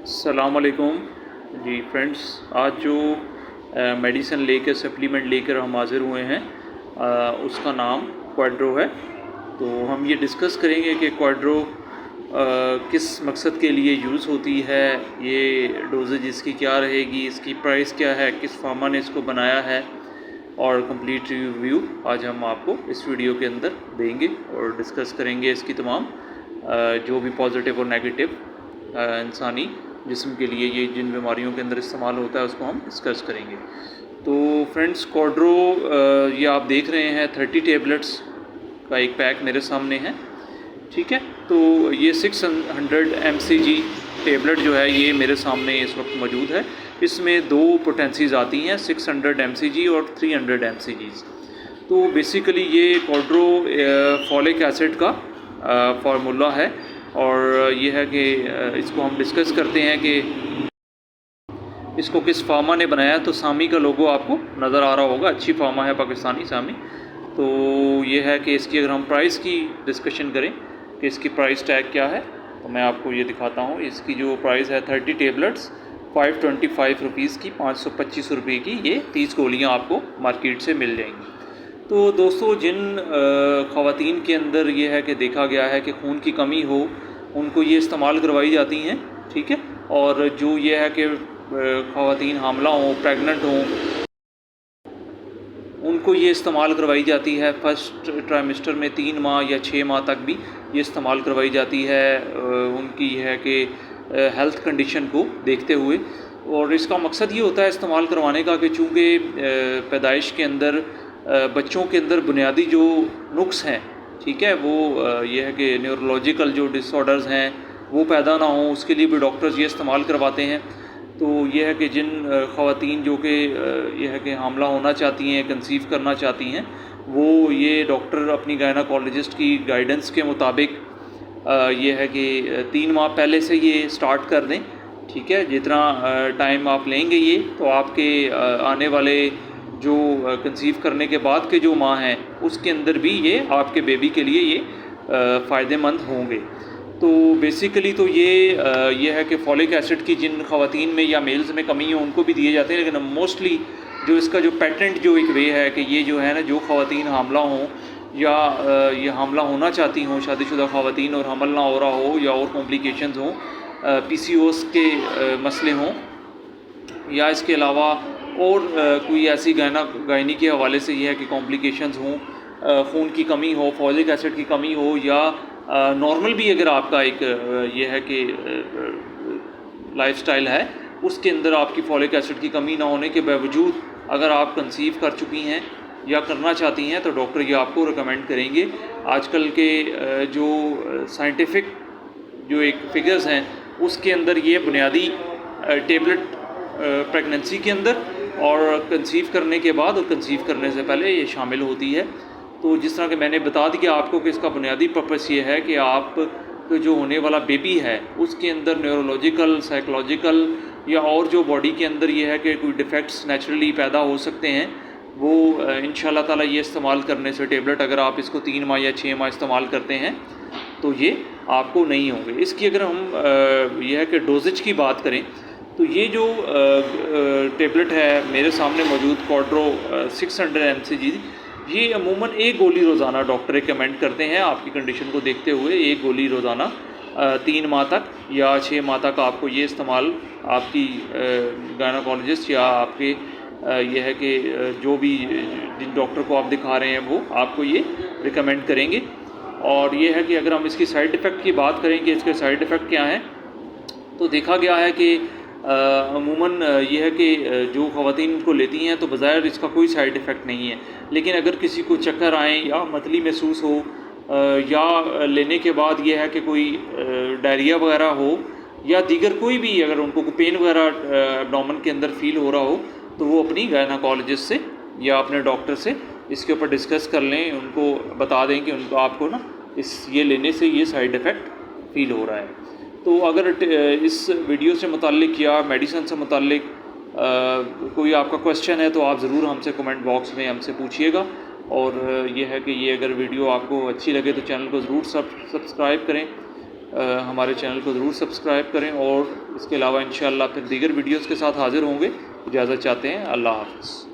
अस्सलाम वालेकुम जी फ्रेंड्स। आज जो मेडिसिन लेकर सप्लीमेंट लेकर हम हाज़िर हुए हैं उसका नाम क्वाड्रो है। तो हम ये डिस्कस करेंगे कि क्वाड्रो किस मकसद के लिए यूज़ होती है, ये डोजेज इसकी क्या रहेगी, इसकी प्राइस क्या है, किस फार्मा ने इसको बनाया है, और कंप्लीट रिव्यू आज हम आपको इस वीडियो के अंदर देंगे और डिस्कस करेंगे इसकी तमाम जो भी पॉजिटिव और नेगेटिव इंसानी जिस्म के लिए ये जिन बीमारियों के अंदर इस्तेमाल होता है उसको हम डिस्कस करेंगे। तो फ्रेंड्स, क्वाड्रो ये आप देख रहे हैं 30 टेबलेट्स का एक पैक मेरे सामने है, ठीक है। तो ये 600 mcg टेबलेट जो है ये मेरे सामने इस वक्त मौजूद है। इसमें दो पोटेंसीज़ आती हैं, 600 mcg और 300 mcg। तो बेसिकली ये क्वाड्रो फॉलिक एसिड का फार्मूला है और ये है कि इसको हम डिस्कस करते हैं कि इसको किस फार्मा ने बनाया। तो सामी का लोगो आपको नज़र आ रहा होगा, अच्छी फार्मा है पाकिस्तानी सामी। तो ये है कि इसकी अगर हम प्राइस की डिस्कशन करें कि इसकी प्राइस टैग क्या है, तो मैं आपको ये दिखाता हूँ। इसकी जो प्राइस है 30 टेबलेट्स 525 रुपीज़ की, 525 रुपये की ये 30 गोलियाँ आपको मार्केट से मिल जाएंगी। तो दोस्तों, जिन ख़वातीन के अंदर ये है कि देखा गया है कि खून की कमी हो, उनको ये इस्तेमाल करवाई जाती हैं, ठीक है। और जो ये है कि ख़वातीन हामला हों, प्रेग्नेंट हों, उनको ये इस्तेमाल करवाई जाती है। फर्स्ट ट्राइमेस्टर में 3 माह या 6 माह तक भी ये इस्तेमाल करवाई जाती है उनकी है कि हेल्थ कंडीशन को देखते हुए। और इसका मकसद ये होता है इस्तेमाल करवाने का कि चूँकि पैदाइश के अंदर बच्चों के अंदर बुनियादी जो नुक्स हैं, ठीक है, वो ये है कि न्यूरोलॉजिकल जो डिसऑर्डर्स हैं वो पैदा ना हों, उसके लिए भी डॉक्टर्स ये इस्तेमाल करवाते हैं। तो ये है कि जिन ख़वातीन जो कि ये है कि हामला होना चाहती हैं, कंसीव करना चाहती हैं, वो ये डॉक्टर अपनी गायनाकोलॉजिस्ट की गाइडेंस के मुताबिक ये है कि 3 माह पहले से ये स्टार्ट कर दें, ठीक है। जितना टाइम आप लेंगे ये, तो आपके आने वाले जो कंसीव करने के बाद के जो माह हैं उसके अंदर भी ये आपके बेबी के लिए ये फ़ायदेमंद होंगे। तो बेसिकली तो ये है कि फॉलिक एसिड की जिन ख़वातीन में या मेल्स में कमी है उनको भी दिए जाते हैं, लेकिन मोस्टली जो इसका जो पैटेंट जो एक वे है कि ये जो है ना, जो ख़वातीन हामला हों या ये हामला होना चाहती हों, शादीशुदा ख़वातीन, और हमल ना हो रहा हो या और कॉम्प्लिकेशंस हों, PCOS के मसले हों, या इसके अलावा और कोई ऐसी गायनी के हवाले से ये है कि कॉम्प्लिकेशंस हों, खून की कमी हो, फॉलिक एसिड की कमी हो, या नॉर्मल भी अगर आपका एक ये है कि लाइफस्टाइल है उसके अंदर आपकी फॉलिक एसिड की कमी ना होने के बावजूद अगर आप कंसीव कर चुकी हैं या करना चाहती हैं, तो डॉक्टर ये आपको रिकमेंड करेंगे। आजकल के जो साइंटिफिक जो एक फिगर्स हैं उसके अंदर ये बुनियादी टेबलेट प्रेगनेंसी के अंदर और कंसीव करने के बाद और कंसीव करने से पहले ये शामिल होती है। तो जिस तरह कि मैंने बता दिया आपको कि इसका बुनियादी पर्पस ये है कि आप जो होने वाला बेबी है उसके अंदर न्यूरोलॉजिकल, साइकोलॉजिकल या और जो बॉडी के अंदर ये है कि कोई डिफेक्ट्स नेचुरली पैदा हो सकते हैं, वो इंशाल्लाह ताला ये इस्तेमाल करने से टेबलेट अगर आप इसको 3 माह या 6 माह इस्तेमाल करते हैं तो ये आपको नहीं होंगे। इसकी अगर हम यह है कि डोजेज की बात करें, तो ये जो टेबलेट है मेरे सामने मौजूद क्वाड्रो 600 mcg, ये अमूमन एक गोली रोज़ाना डॉक्टर रिकमेंड करते हैं आपकी कंडीशन को देखते हुए। एक गोली रोज़ाना 3 माह तक या 6 माह तक आपको ये इस्तेमाल आपकी गायनाकोलॉजिस्ट या आपके ये है कि जो भी जिन डॉक्टर को आप दिखा रहे हैं वो आपको ये रिकमेंड करेंगे। और ये है कि अगर हम इसकी साइड इफ़ेक्ट की बात करें कि इसके साइड इफ़ेक्ट क्या हैं, तो देखा गया है कि अमूमन ये है कि जो ख़वातीन को लेती हैं तो बज़ाहिर इसका कोई साइड इफ़ेक्ट नहीं है, लेकिन अगर किसी को चक्कर आए या मतली महसूस हो या लेने के बाद ये है कि कोई डायरिया वगैरह हो या दीगर कोई भी अगर उनको पेन वगैरह एब्डोमेन के अंदर फ़ील हो रहा हो, तो वो अपनी गायनाकोलॉजिस्ट से या अपने डॉक्टर से इसके ऊपर डिस्कस कर लें। उनको बता दें कि उनको आपको ना ये लेने से ये साइड इफ़ेक्ट फ़ील हो रहा है। तो अगर इस वीडियो से मुताल्लिक या मेडिसिन से मुताल्लिक कोई आपका क्वेश्चन है तो आप ज़रूर हमसे कमेंट बॉक्स में हमसे पूछिएगा। और ये है कि ये अगर वीडियो आपको अच्छी लगे तो चैनल को ज़रूर सब्सक्राइब करें ہمارے چینل کو ضرور سبسکرائب کریں، اور اس کے علاوہ انشاءاللہ پھر دیگر ویڈیوز کے ساتھ حاضر ہوں گے۔ اجازت چاہتے ہیں، اللہ حافظ۔